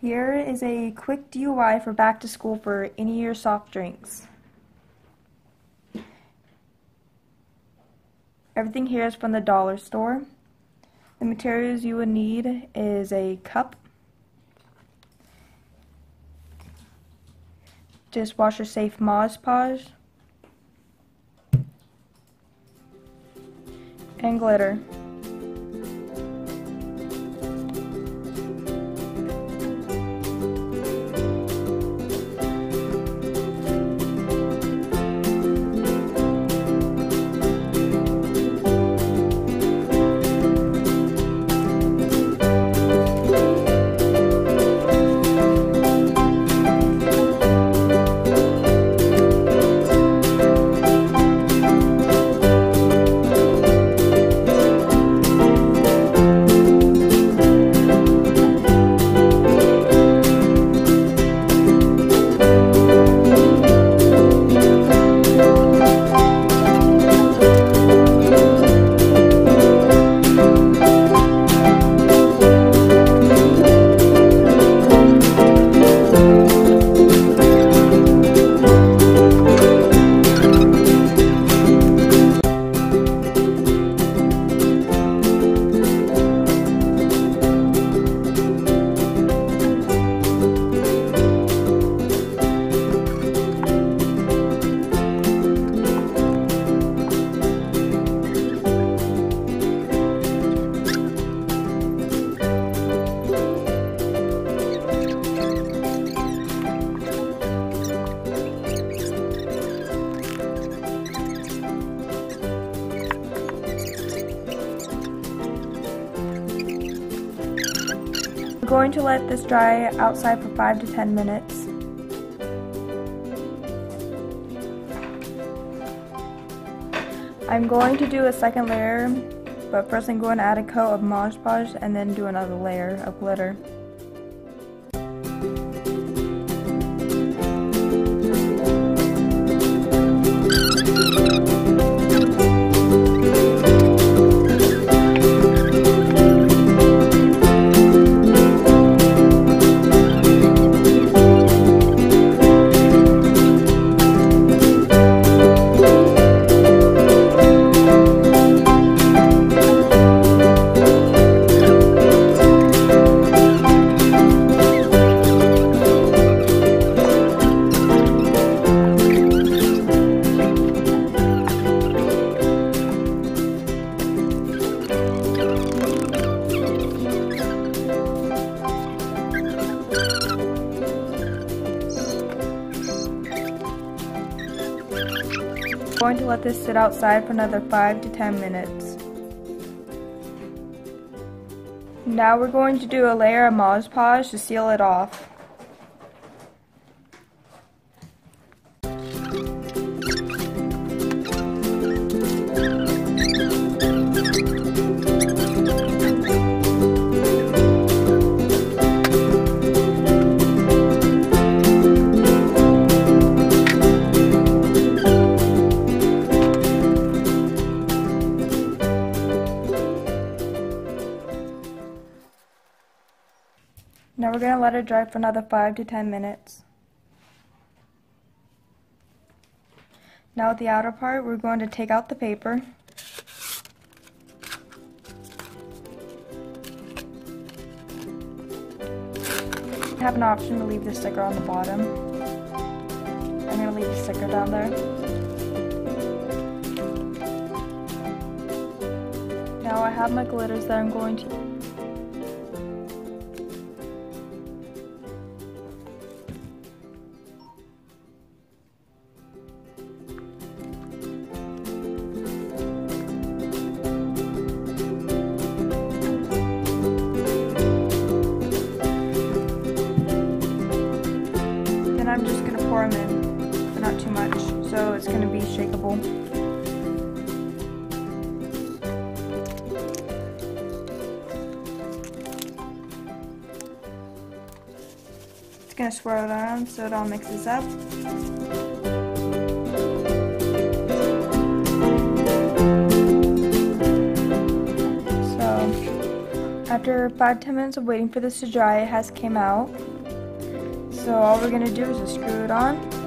Here is a quick DIY for back to school for any of your soft drinks. Everything here is from the dollar store. The materials you would need is a cup, dishwasher safe Mod Podge, and glitter. I'm going to let this dry outside for 5 to 10 minutes. I'm going to do a second layer, but first I'm going to add a coat of Mod Podge and then do another layer of glitter. I'm going to let this sit outside for another 5 to 10 minutes. Now we're going to do a layer of Mod Podge to seal it off. Now we're going to let it dry for another 5 to 10 minutes. Now with the outer part, we're going to take out the paper. You have an option to leave the sticker on the bottom. I'm going to leave the sticker down there. Now I have my glitters that I'm going to use. I'm just going to pour them in, but not too much, so it's going to be shakeable. It's going to swirl it around so it all mixes up. So after 5-10 minutes of waiting for this to dry, it has came out. So all we're gonna do is just screw it on.